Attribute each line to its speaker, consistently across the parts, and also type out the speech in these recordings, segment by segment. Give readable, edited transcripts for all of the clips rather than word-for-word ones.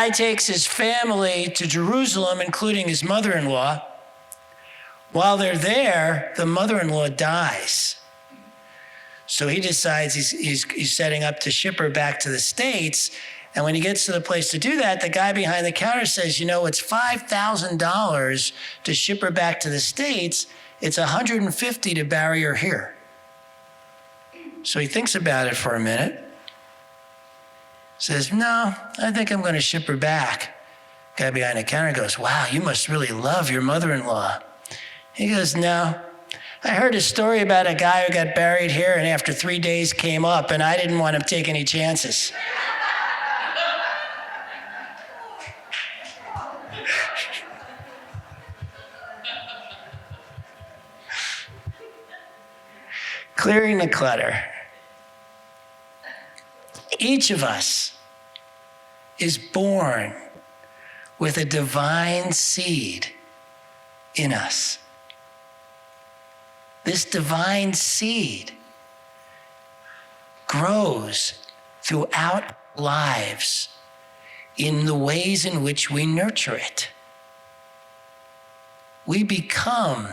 Speaker 1: guy takes his family to Jerusalem, including his mother-in-law. While they're there, the mother-in-law dies. So he decides he's setting up to ship her back to the States. And when he gets to the place to do that, the guy behind the counter says, it's $5,000 to ship her back to the States. It's $150 to bury her here. So he thinks about it for a minute. Says, no, I think I'm going to ship her back. Guy behind the counter goes, wow, you must really love your mother-in-law. He goes, no. I heard a story about a guy who got buried here and after 3 days came up, and I didn't want to take any chances. Clearing the clutter. Each of us is born with a divine seed in us. This divine seed grows throughout lives in the ways in which we nurture it. We become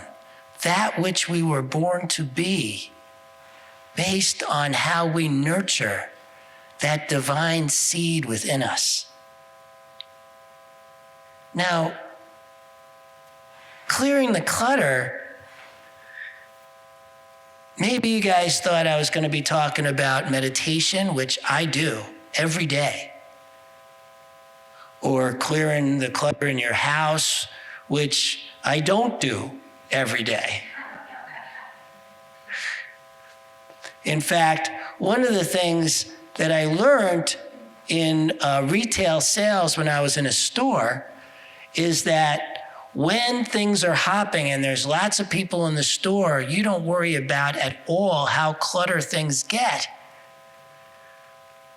Speaker 1: that which we were born to be based on how we nurture that divine seed within us. Now, clearing the clutter, maybe you guys thought I was going to be talking about meditation, which I do every day. Or clearing the clutter in your house, which I don't do every day. In fact, one of the things that I learned in retail sales when I was in a store is that when things are hopping and there's lots of people in the store, you don't worry about at all how cluttered things get.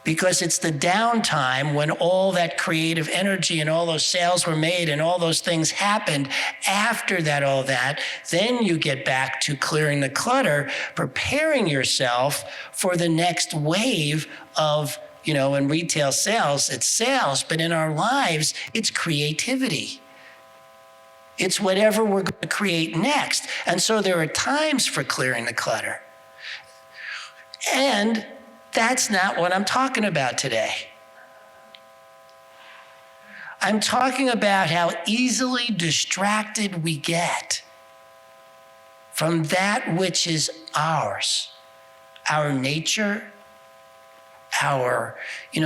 Speaker 1: Because it's the downtime when all that creative energy and all those sales were made and all those things happened. After that, all that, then you get back to clearing the clutter, preparing yourself for the next wave of, in retail sales, it's sales, but in our lives, it's creativity. It's whatever we're going to create next. And so there are times for clearing the clutter. And that's not what I'm talking about today. I'm talking about how easily distracted we get from that which is ours, our nature,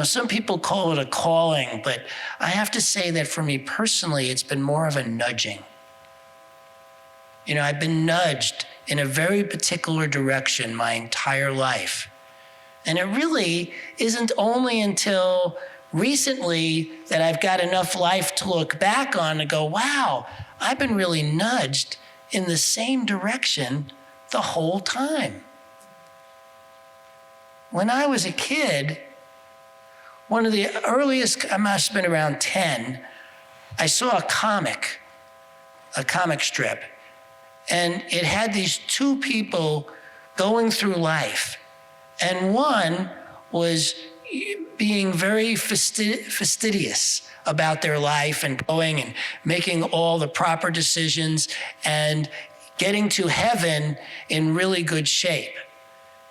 Speaker 1: some people call it a calling, but I have to say that for me personally, it's been more of a nudging. I've been nudged in a very particular direction my entire life. And it really isn't only until recently that I've got enough life to look back on and go, wow, I've been really nudged in the same direction the whole time. When I was a kid, one of the earliest, I must have been around 10, I saw a comic strip, and it had these two people going through life. And one was being very fastidious about their life and going and making all the proper decisions and getting to heaven in really good shape.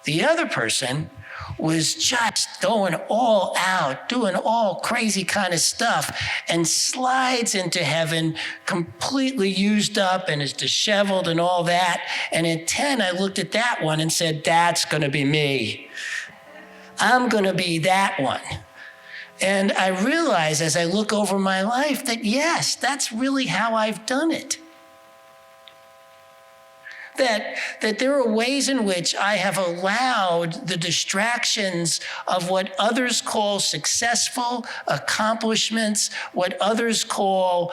Speaker 1: The other person was just going all out, doing all crazy kind of stuff, and slides into heaven completely used up and is disheveled and all that. And at 10, I looked at that one and said, that's going to be me. I'm going to be that one. And I realize as I look over my life that, yes, that's really how I've done it. That there are ways in which I have allowed the distractions of what others call successful accomplishments, what others call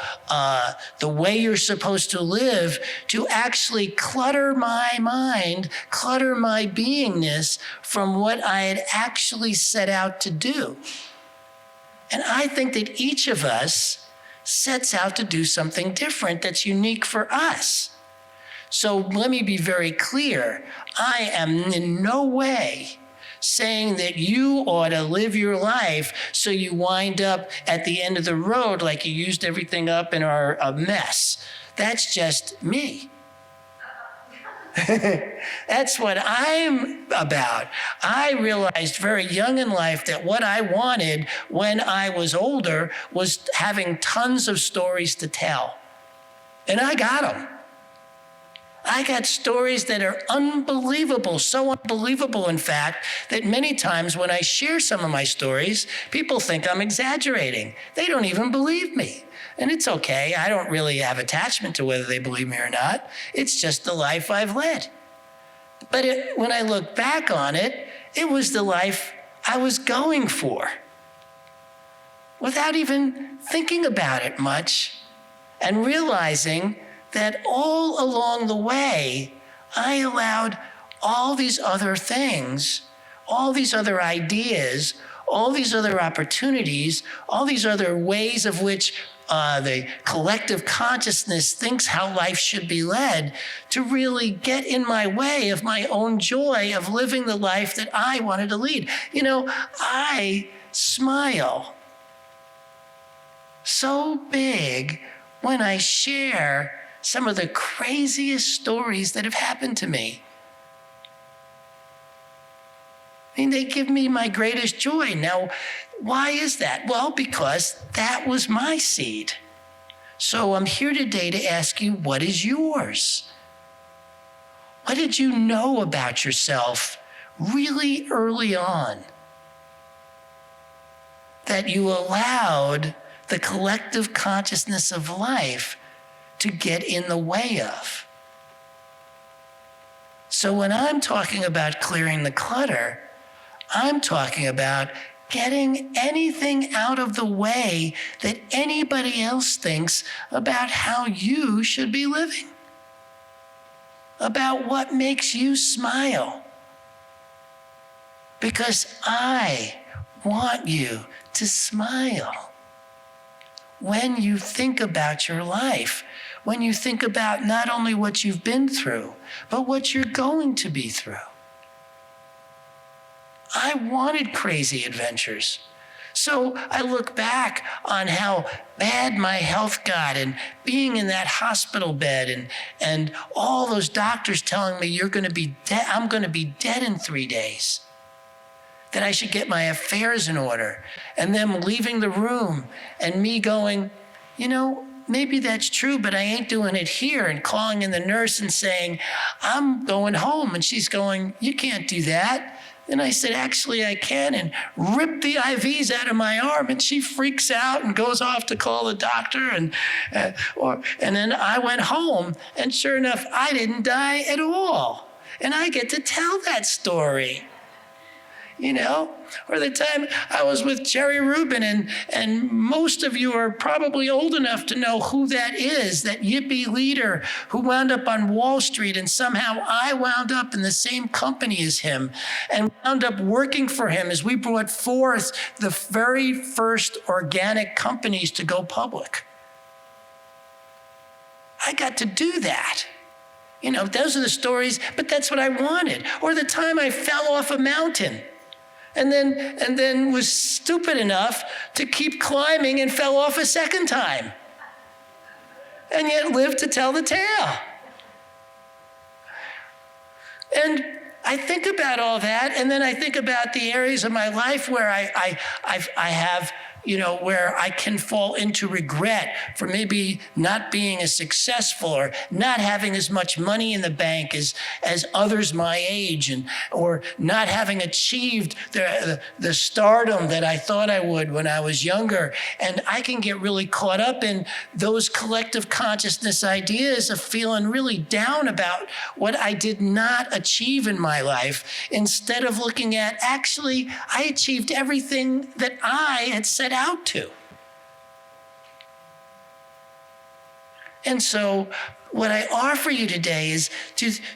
Speaker 1: the way you're supposed to live, to actually clutter my mind, clutter my beingness from what I had actually set out to do. And I think that each of us sets out to do something different that's unique for us. So let me be very clear. I am in no way saying that you ought to live your life so you wind up at the end of the road like you used everything up and are a mess. That's just me. That's what I'm about. I realized very young in life that what I wanted when I was older was having tons of stories to tell. And I got them. I got stories that are unbelievable, so unbelievable, in fact, that many times when I share some of my stories, people think I'm exaggerating. They don't even believe me. And it's okay. I don't really have attachment to whether they believe me or not. It's just the life I've led. But when I look back on it, it was the life I was going for without even thinking about it much and realizing that all along the way, I allowed all these other things, all these other ideas, all these other opportunities, all these other ways of which the collective consciousness thinks how life should be led, to really get in my way of my own joy of living the life that I wanted to lead. You know, I smile so big when I share some of the craziest stories that have happened to me. I mean, they give me my greatest joy. Now, why is that? Well, because that was my seed. So I'm here today to ask you, what is yours? What did you know about yourself really early on that you allowed the collective consciousness of life to get in the way of? So when I'm talking about clearing the clutter, I'm talking about getting anything out of the way that anybody else thinks about how you should be living, about what makes you smile. Because I want you to smile when you think about your life, when you think about not only what you've been through, but what you're going to be through. I wanted crazy adventures. So I look back on how bad my health got and being in that hospital bed and all those doctors telling me you're going to be dead. I'm going to be dead in 3 days. That I should get my affairs in order. And them leaving the room and me going, you know, maybe that's true, but I ain't doing it here, and calling in the nurse and saying, I'm going home. And she's going, you can't do that. And I said, actually, I can, and rip the IVs out of my arm. And she freaks out and goes off to call the doctor. And then I went home, and sure enough, I didn't die at all. And I get to tell that story. You know, or the time I was with Jerry Rubin, and most of you are probably old enough to know who that is, that yippie leader who wound up on Wall Street, and somehow I wound up in the same company as him and wound up working for him as we brought forth the very first organic companies to go public. I got to do that. You know, those are the stories, but that's what I wanted. Or the time I fell off a mountain. And then was stupid enough to keep climbing and fell off a second time. And yet lived to tell the tale. And I think about all that, and then I think about the areas of my life where I have, you know, where I can fall into regret for maybe not being as successful or not having as much money in the bank as others my age, or not having achieved the stardom that I thought I would when I was younger. And I can get really caught up in those collective consciousness ideas of feeling really down about what I did not achieve in my life, instead of looking at, actually, I achieved everything that I had set out to. And so what I offer you today is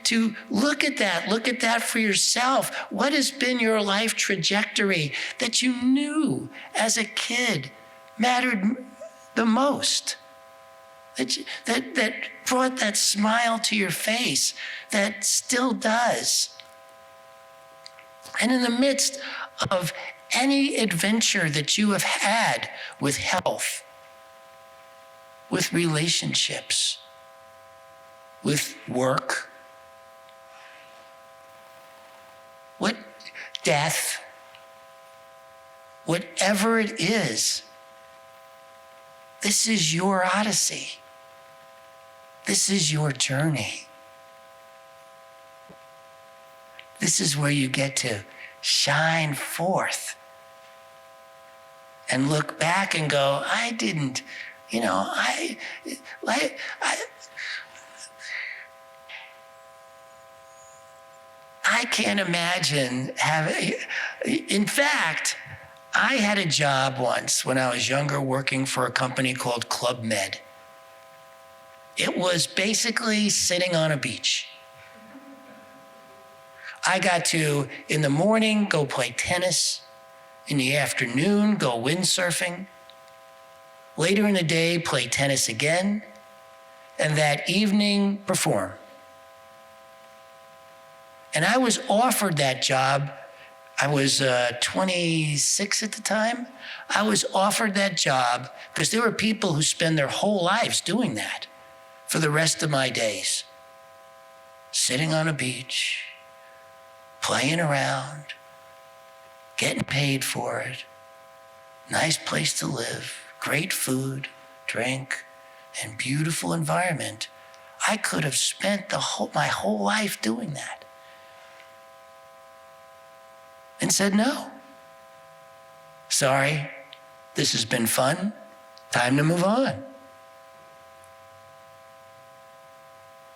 Speaker 1: to look at that for yourself. What has been your life trajectory that you knew as a kid mattered the most? That brought that smile to your face, that still does. And in the midst of any adventure that you have had with health, with relationships, with work, what death, whatever it is, this is your odyssey. This is your journey. This is where you get to shine forth and look back and go, I didn't, I can't imagine having, in fact, I had a job once when I was younger working for a company called Club Med. It was basically sitting on a beach. I got to, in the morning, go play tennis. In the afternoon, go windsurfing. Later in the day, play tennis again. And that evening, perform. And I was offered that job. I was 26 at the time. I was offered that job because there were people who spend their whole lives doing that for the rest of my days. Sitting on a beach, playing around, getting paid for it, nice place to live, great food, drink, and beautiful environment. I could have spent my whole life doing that. And said, no. Sorry, this has been fun. Time to move on.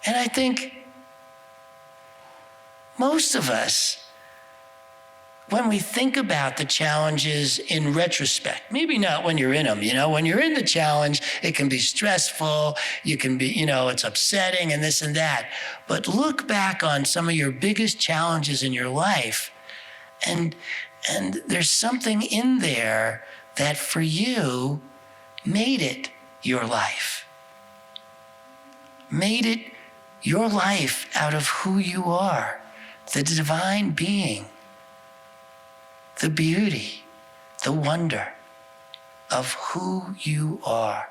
Speaker 1: And I think most of us, when we think about the challenges in retrospect, maybe not when you're in them, when you're in the challenge, it can be stressful, you can be, it's upsetting and this and that. But look back on some of your biggest challenges in your life, and there's something in there that for you made it your life. Made it your life out of who you are, the divine being, the beauty, the wonder of who you are.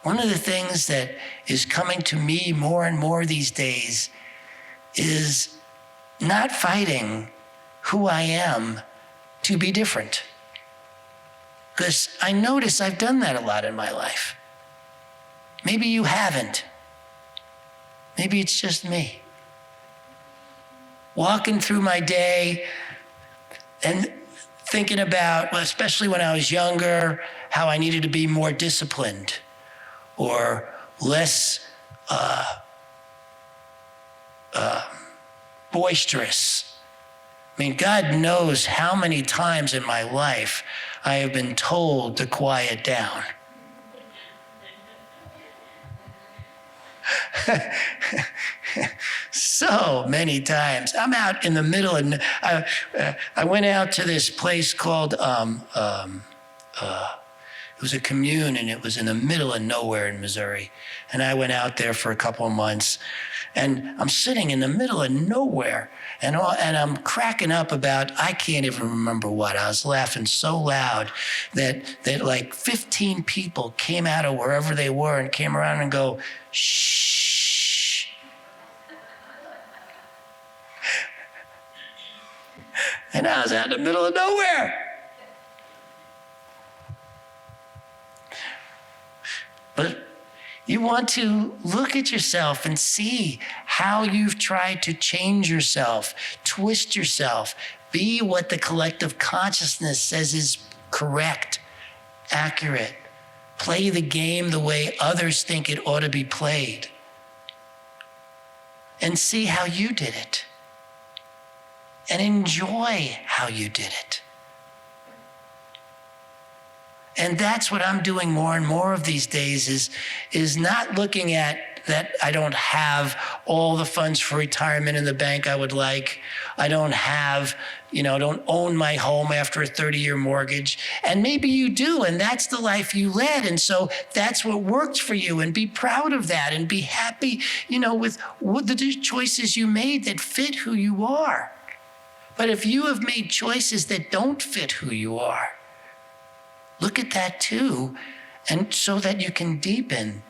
Speaker 1: One of the things that is coming to me more and more these days is not fighting who I am to be different. Because I notice I've done that a lot in my life. Maybe you haven't. Maybe it's just me. Walking through my day and thinking about, well, especially when I was younger, how I needed to be more disciplined or less boisterous. I mean, God knows how many times in my life I have been told to quiet down. So many times. I'm out in the middle, and I went out to this place called, it was a commune, and it was in the middle of nowhere in Missouri. And I went out there for a couple of months, and I'm sitting in the middle of nowhere, and I'm cracking up about, I can't even remember what. I was laughing so loud that like 15 people came out of wherever they were and came around and go, shh. And I was out in the middle of nowhere. But you want to look at yourself and see how you've tried to change yourself, twist yourself, be what the collective consciousness says is correct, accurate. Play the game the way others think it ought to be played. And see how you did it. And enjoy how you did it. And that's what I'm doing more and more of these days is not looking at that I don't have all the funds for retirement in the bank I would like. I don't have, don't own my home after a 30-year mortgage. And maybe you do, and that's the life you led. And so that's what worked for you, and be proud of that and be happy, with the choices you made that fit who you are. But if you have made choices that don't fit who you are, look at that too, and so that you can deepen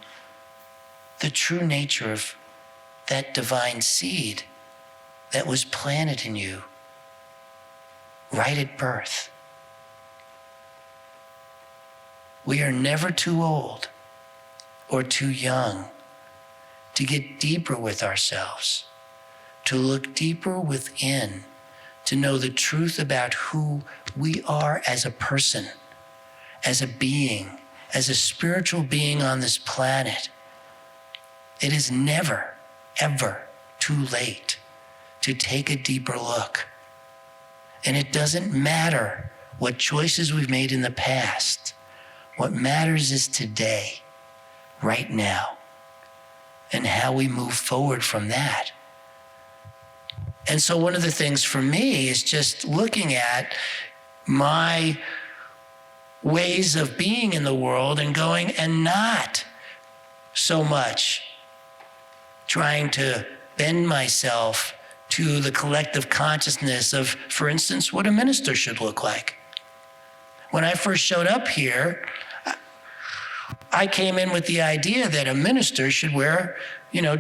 Speaker 1: the true nature of that divine seed that was planted in you right at birth. We are never too old or too young to get deeper with ourselves, to look deeper within, to know the truth about who we are as a person, as a being, as a spiritual being on this planet. It is never, ever too late to take a deeper look. And it doesn't matter what choices we've made in the past. What matters is today, right now, and how we move forward from that. And so one of the things for me is just looking at my ways of being in the world and going, and not so much trying to bend myself to the collective consciousness of, for instance, what a minister should look like. When I first showed up here, I came in with the idea that a minister should wear,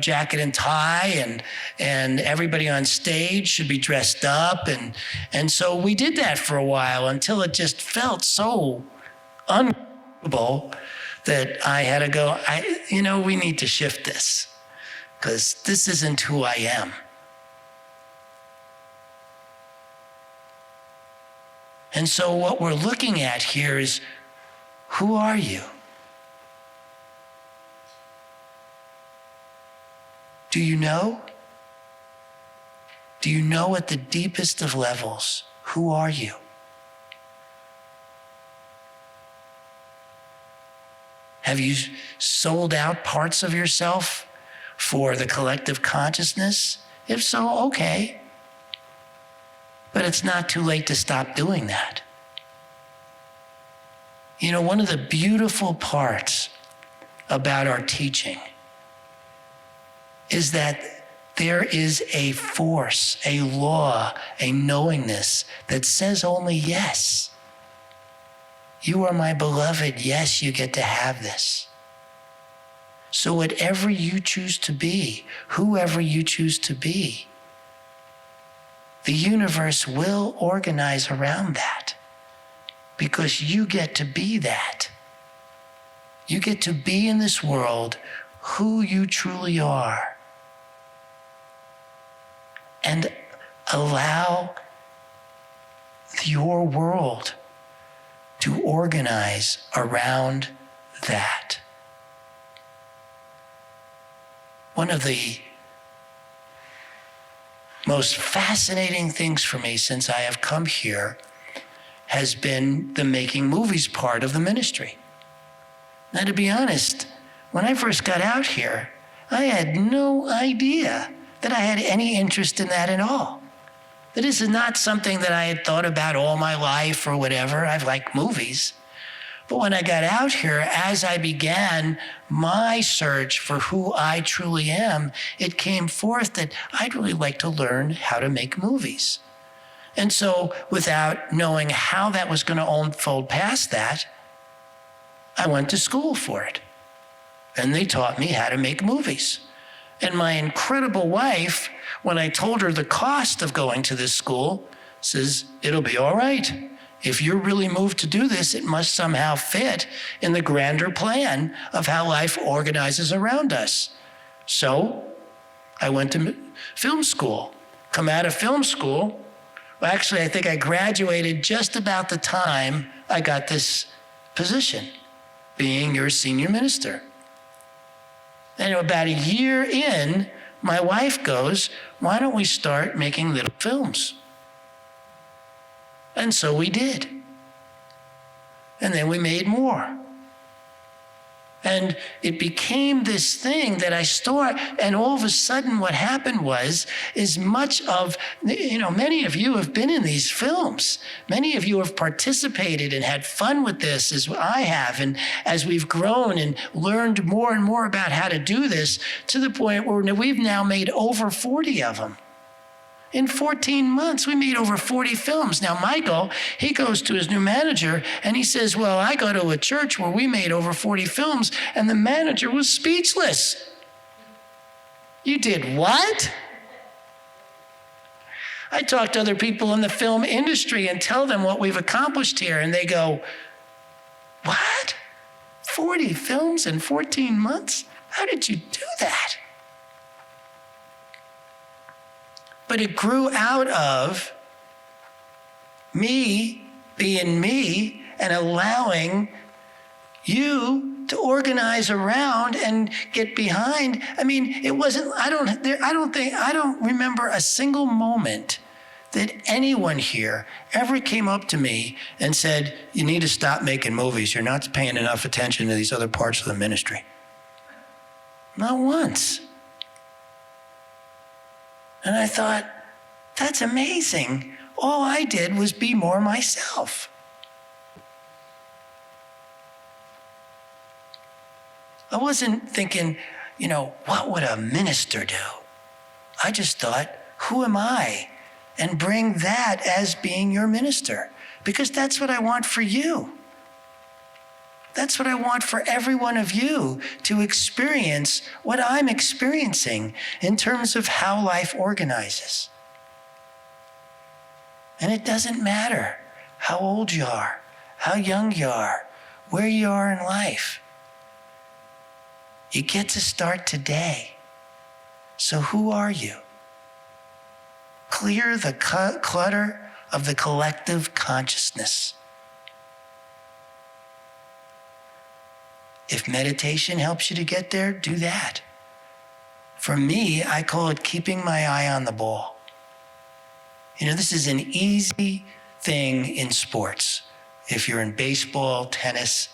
Speaker 1: jacket and tie, and everybody on stage should be dressed up. And so we did that for a while until it just felt so uncomfortable that I had to go, we need to shift this, because this isn't who I am. And so what we're looking at here is, who are you? Do you know? Do you know at the deepest of levels, who are you? Have you sold out parts of yourself for the collective consciousness? If so, okay. But it's not too late to stop doing that. One of the beautiful parts about our teaching is that there is a force, a law, a knowingness that says only yes. You are my beloved. Yes, you get to have this. So whatever you choose to be, whoever you choose to be, the universe will organize around that, because you get to be that. You get to be in this world who you truly are, and allow your world to organize around that. One of the most fascinating things for me since I have come here has been the making movies part of the ministry. Now, to be honest, when I first got out here, I had no idea that I had any interest in that at all. That this is not something that I had thought about all my life or whatever. I've liked movies. But when I got out here, as I began my search for who I truly am, it came forth that I'd really like to learn how to make movies. And so without knowing how that was going to unfold past that, I went to school for it. And they taught me how to make movies. And my incredible wife, when I told her the cost of going to this school, says, it'll be all right. If you're really moved to do this, it must somehow fit in the grander plan of how life organizes around us. So I went to film school. Come out of film school, well, actually, I think I graduated just about the time I got this position, being your senior minister. And about a year in, my wife goes, why don't we start making little films? And so we did. And then we made more. And it became this thing that I start, and all of a sudden what happened is much of, many of you have been in these films. Many of you have participated and had fun with this as I have. And as we've grown and learned more and more about how to do this, to the point where we've now made over 40 of them. In 14 months, we made over 40 films. Now, Michael, he goes to his new manager and he says, well, I go to a church where we made over 40 films, and the manager was speechless. You did what? I talk to other people in the film industry and tell them what we've accomplished here, and they go, what? 40 films in 14 months? How did you do that? But it grew out of me being me and allowing you to organize around and get behind. I mean, it wasn't, I don't remember a single moment that anyone here ever came up to me and said, you need to stop making movies. You're not paying enough attention to these other parts of the ministry. Not once. And I thought, that's amazing. All I did was be more myself. I wasn't thinking, what would a minister do? I just thought, who am I? And bring that as being your minister. Because that's what I want for you. That's what I want for every one of you, to experience what I'm experiencing in terms of how life organizes. And it doesn't matter how old you are, how young you are, where you are in life. You get to start today. So who are you? Clear the clutter of the collective consciousness. If meditation helps you to get there, do that. For me, I call it keeping my eye on the ball. This is an easy thing in sports. If you're in baseball, tennis,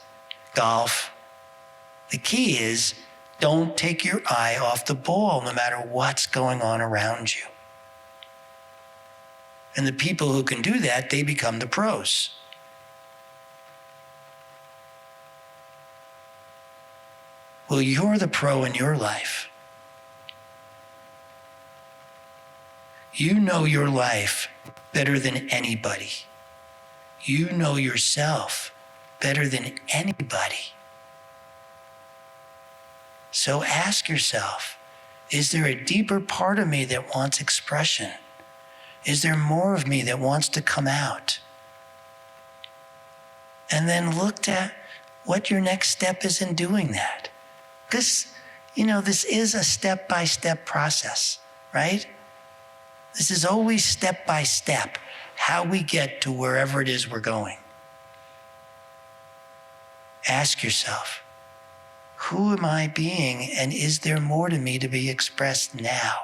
Speaker 1: golf, the key is don't take your eye off the ball no matter what's going on around you. And the people who can do that, they become the pros. Well, you're the pro in your life. You know your life better than anybody. You know yourself better than anybody. So ask yourself, is there a deeper part of me that wants expression? Is there more of me that wants to come out? And then look at what your next step is in doing that. Because, this is a step-by-step process, right? This is always step-by-step, how we get to wherever it is we're going. Ask yourself, who am I being, and is there more to me to be expressed now?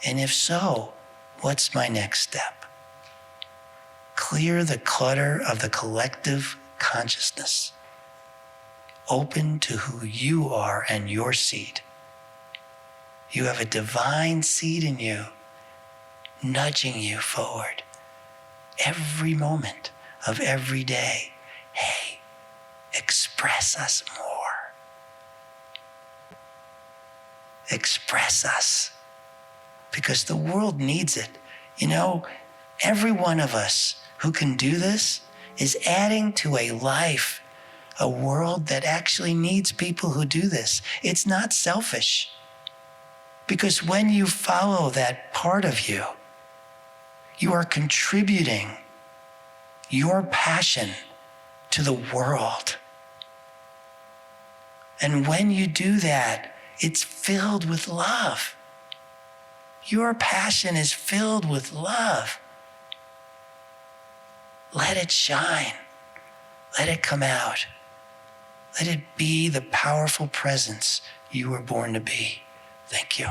Speaker 1: And if so, what's my next step? Clear the clutter of the collective consciousness. Open to who you are and your seed. You have a divine seed in you, nudging you forward every moment of every day. Hey, express us more. Express us, because the world needs it. Every one of us who can do this is adding to a life, a world that actually needs people who do this. It's not selfish. Because when you follow that part of you, you are contributing your passion to the world. And when you do that, it's filled with love. Your passion is filled with love. Let it shine. Let it come out. Let it be the powerful presence you were born to be. Thank you.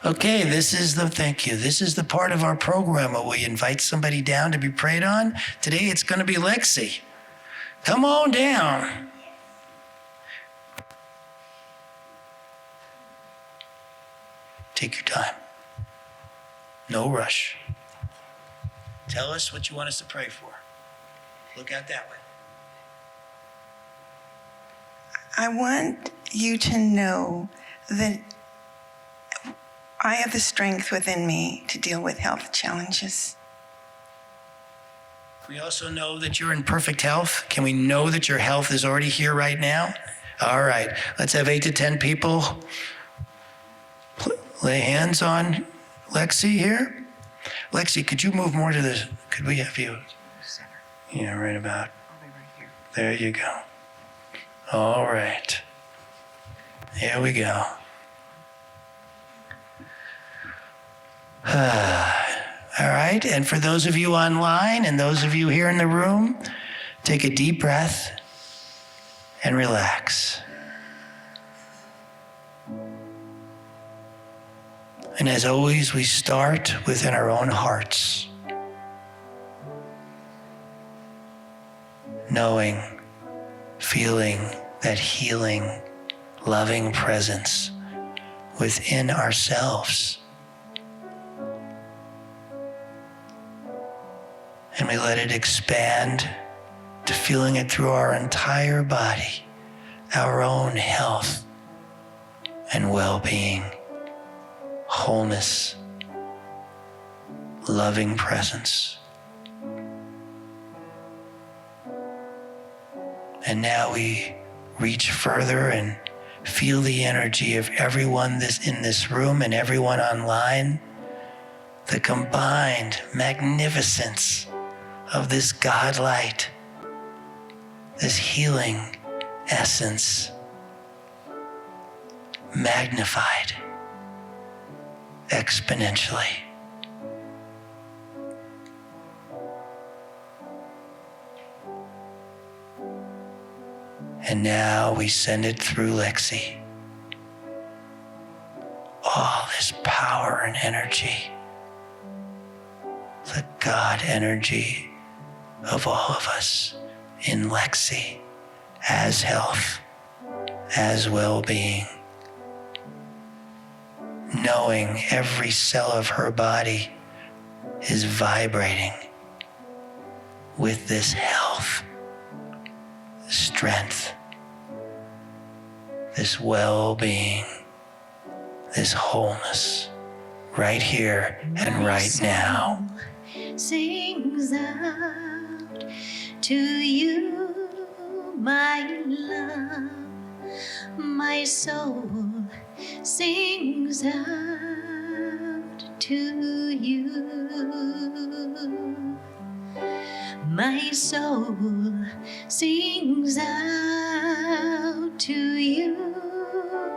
Speaker 1: Okay, thank you. This is the part of our program where we invite somebody down to be prayed on. Today it's going to be Lexi. Come on down. Take your time. No rush. Tell us what you want us to pray for. Look out that way.
Speaker 2: I want you to know that I have the strength within me to deal with health challenges.
Speaker 1: We also know that you're in perfect health. Can we know that your health is already here right now? All right, let's have 8 to 10 people lay hands on Lexi here. Lexi, could you move more to the, could we have you?
Speaker 2: Center.
Speaker 1: Yeah, right about.
Speaker 2: I'll be right here.
Speaker 1: There you go. All right. Here we go. All right, and for those of you online and those of you here in the room, take a deep breath and relax. And as always, we start within our own hearts, knowing, feeling that healing, loving presence within ourselves. And we let it expand to feeling it through our entire body, our own health and well-being, wholeness, loving presence. And now we reach further and feel the energy of everyone in this room and everyone online, the combined magnificence of this God light, this healing essence, magnified exponentially. And now we send it through Lexi. All this power and energy, the God energy of all of us in Lexi as health, as well-being, knowing every cell of her body is vibrating with this health, strength, this well-being, this wholeness, right here and right now.
Speaker 3: Sings out to you, my love. My soul sings out to you. My soul sings out to you,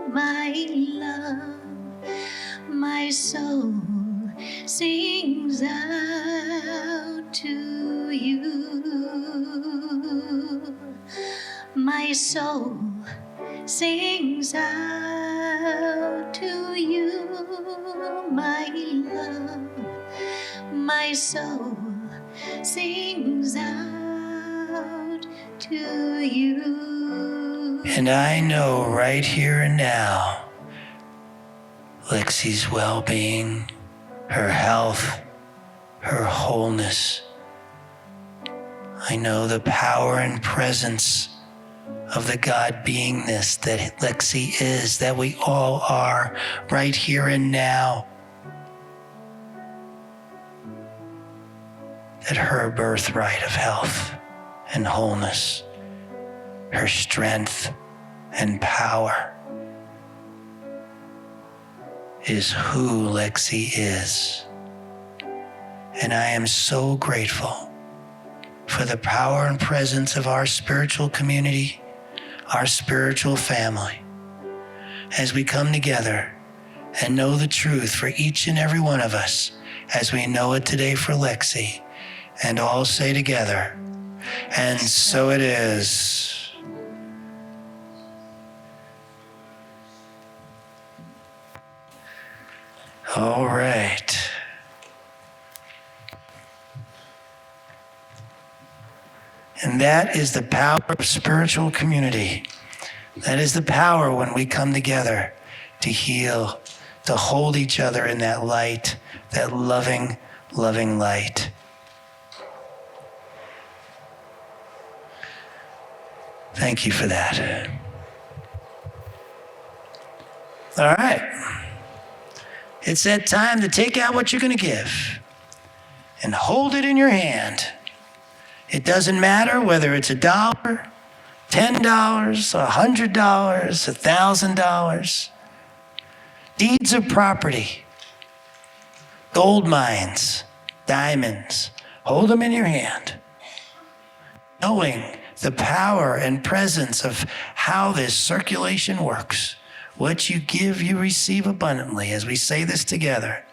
Speaker 3: my love. My soul sings out to you. My soul sings out to you, my love. My soul sings out to you.
Speaker 1: And I know right here and now, Lexi's well-being, her health, her wholeness. I know the power and presence of the God beingness that Lexi is, that we all are right here and now. That her birthright of health and wholeness, her strength and power is who Lexi is. And I am so grateful for the power and presence of our spiritual community, our spiritual family, as we come together and know the truth for each and every one of us as we know it today for Lexi, and all say together, and so it is. That is the power of spiritual community. That is the power when we come together to heal, to hold each other in that light, that loving, loving light. Thank you for that. All right. It's that time to take out what you're going to give and hold it in your hand. It doesn't matter whether it's $1, $10, $100, $1,000. Deeds of property, gold mines, diamonds. Hold them in your hand, knowing the power and presence of how this circulation works. What you give, you receive abundantly, as we say this together.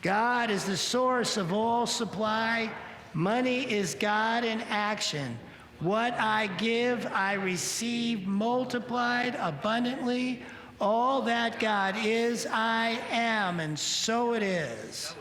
Speaker 1: God is the source of all supply. Money is God in action. What I give, I receive multiplied abundantly. All that God is, I am, and so it is.